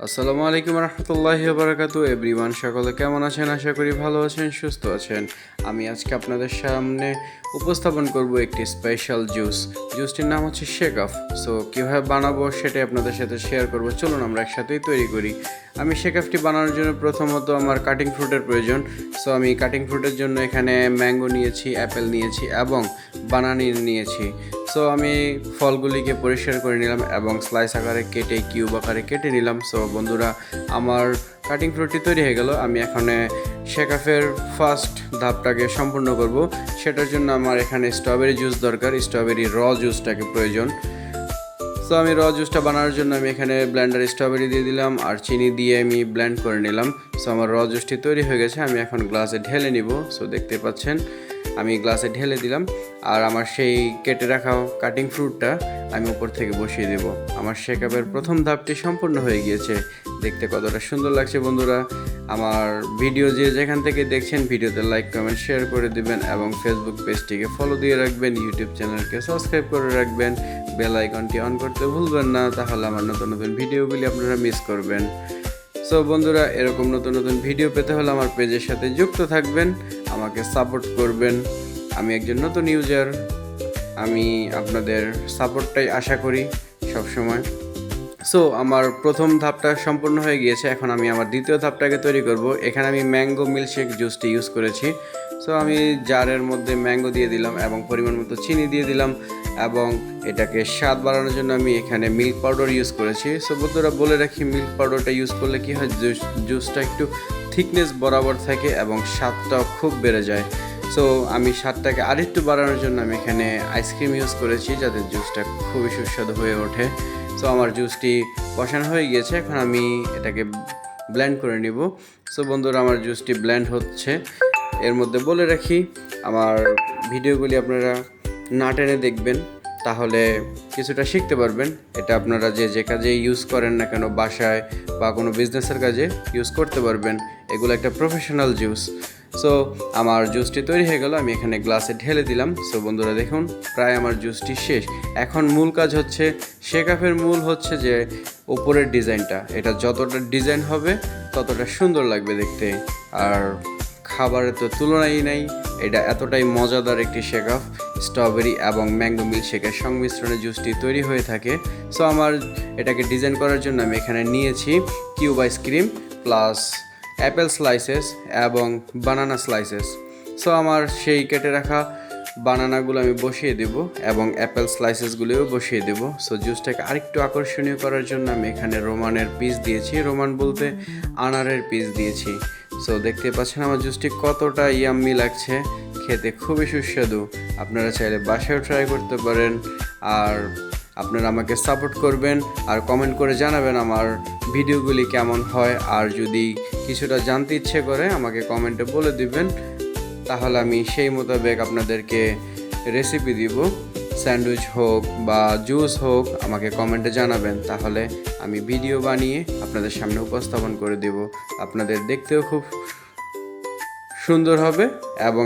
আসসালামু আলাইকুম রহমতুল্লাহি বারাকাতু এভরিওয়ান, সকলে কেমন আছেন? আশা করি ভালো আছেন, সুস্থ আছেন। আমি আজকে আপনাদের সামনে উপস্থাপন করব একটি স্পেশাল জুসটির নাম হচ্ছে শেকআপ। সো কীভাবে বানাবো সেটাই আপনাদের সাথে শেয়ার করব। চলুন আমরা একসাথেই তৈরি করি। আমি শেকআপটি বানানোর জন্য প্রথমত আমার কাটিং ফ্রুটের প্রয়োজন। সো আমি কাটিং ফ্রুটের জন্য এখানে ম্যাঙ্গো নিয়েছি, অ্যাপেল নিয়েছি এবং বানানা নিয়েছি। সো আমি ফলগুলিকে পরিষ্কার করে নিলাম এবং স্লাইস আকারে কেটে কিউব আকারে কেটে নিলাম। সো বন্ধুরা, আমার কাটিং ফ্রুটটি তৈরি হয়ে গেল। আমি এখানে শেকআপের ফার্স্ট ধাপটাকে সম্পূর্ণ করব। সেটার জন্য আমার এখানে স্ট্রবেরি জুস দরকার, স্ট্রবেরি জুসটাকে প্রয়োজন। সো আমি জুসটা বানানোর জন্য আমি এখানে ব্লেন্ডারে স্ট্রবেরি দিয়ে দিলাম আর চিনি দিয়ে আমি ব্লেন্ড করে নিলাম। সো আমার জুসটি তৈরি হয়ে গেছে। আমি এখন গ্লাসে ঢেলে নিব। সো দেখতে পাচ্ছেন আমি গ্লাসে ঢেলে দিলাম আর আমার সেই কেটে রাখা কাটিং ফ্রুটটা আমি উপর থেকে বসিয়ে দেব। আমার শেকআপের প্রথম ধাপটি সম্পূর্ণ হয়ে গিয়েছে। দেখতে কতটা সুন্দর লাগছে বন্ধুরা। আমার ভিডিও যে যেখান থেকে দেখছেন ভিডিওতে লাইক কমেন্ট শেয়ার করে দিবেন এবং ফেসবুক পেজটিকে ফলো দিয়ে রাখবেন, ইউটিউব চ্যানেলকে সাবস্ক্রাইব করে রাখবেন, বেল আইকনটি অন করতে ভুলবেন না, তাহলে আমার নতুন নতুন ভিডিওগুলি আপনারা মিস করবেন। সো বন্ধুরা, এরকম নতুন নতুন ভিডিও পেতে হলে আমার পেজের সাথে যুক্ত থাকবেন, আমাকে সাপোর্ট করবেন। আমি একজন নতুন ইউজার, আমি আপনাদের সাপোর্টটাই আশা করি সবসময়। সো আমার প্রথম ধাপটা সম্পূর্ণ হয়ে গিয়েছে। এখন আমি আমার দ্বিতীয় ধাপটাকে তৈরি করব। এখানে আমি ম্যাঙ্গো মিল্কশেক জুসটি ইউজ করেছি। সো আমি জারের মধ্যে ম্যাঙ্গো দিয়ে দিলাম এবং পরিমাণ মতো চিনি দিয়ে দিলাম এবং এটাকে স্বাদ বাড়ানোর জন্য আমি এখানে মিল্ক পাউডার ইউজ করেছি। সো বন্ধুরা, বলে রাখি, মিল্ক পাউডারটা ইউজ করলে কী হয়, জুসটা একটু থিকনেস বরাবর থাকে এবং স্বাদটাও খুব বেড়ে যায়। সো আমি স্বাদটাকে আরেকটু বাড়ানোর জন্য আমি এখানে আইসক্রিম ইউজ করেছি, যাতে জুসটা খুবই সুস্বাদু হয়ে ওঠে। সো আমার জুসটি বসানো হয়ে গিয়েছে। এখন আমি এটাকে ব্লেন্ড করে নিব। সো বন্ধুরা, আমার জুসটি ব্লেন্ড হচ্ছে। এর মধ্যে বলে রাখি, আমার ভিডিওগুলি আপনারা না টেনে দেখবেন, তাহলে কিছুটা শিখতে পারবেন। এটা আপনারা যে কাজে ইউজ করেন না কেন, বাসায় বা কোনো বিজনেসের কাজে ইউজ করতে পারবেন। এগুলো একটা প্রফেশনাল জুস। সো আমার জুসটি তৈরি হয়ে গেল। আমি এখানে গ্লাসে ঢেলে দিলাম। সো বন্ধুরা দেখুন, প্রায় আমার জুসটি শেষ। এখন মূল কাজ হচ্ছে, শেকআপের মূল হচ্ছে যে উপরের ডিজাইনটা, এটা যতটা ডিজাইন হবে ততটা সুন্দর লাগবে দেখতে। আর খাবারের তো তুলনাই নাই, এটা এতটাই মজাদার একটি শেকআপ। স্ট্রবেরি এবং ম্যাঙ্গো মিল্কশেকের সংমিশ্রণে জুসটি তৈরি হয়ে থাকে। সো আমার এটাকে ডিজাইন করার জন্য আমি এখানে নিয়েছি cube ice cream plus Apple slices এবং বানানা স্লাইসেস। সো আমার সেই কেটে রাখা বানানাগুলো আমি বসিয়ে দেব এবং অ্যাপেল স্লাইসেসগুলোও বসিয়ে দেব। সো জুসটাকে আরেকটু আকর্ষণীয় করার জন্য আমি এখানে রোমানের পিস দিয়েছি, রোমান বলতে আনারের পিস দিয়েছি। সো দেখতে পাচ্ছেন আমার জুসটি কতটা ইয়াম্মি লাগছে, খেতে খুবই সুস্বাদু। আপনারা চাইলে বাসায়ও ট্রাই করতে পারেন। আর আপনারা আমাকে সাপোর্ট করবেন আর কমেন্ট করে জানাবেন আমার ভিডিওগুলি কেমন হয়। আর যদি কিছুটা জানতে ইচ্ছে করে আমাকে কমেন্টে বলে দিবেন, তাহলে আমি সেই মোতাবেক আপনাদেরকে রেসিপি দিব। স্যান্ডউইচ হোক বা জুস হোক, আমাকে কমেন্টে জানাবেন, তাহলে আমি ভিডিও বানিয়ে আপনাদের সামনে উপস্থাপন করে দেব। আপনাদের দেখতেও খুব সুন্দর হবে এবং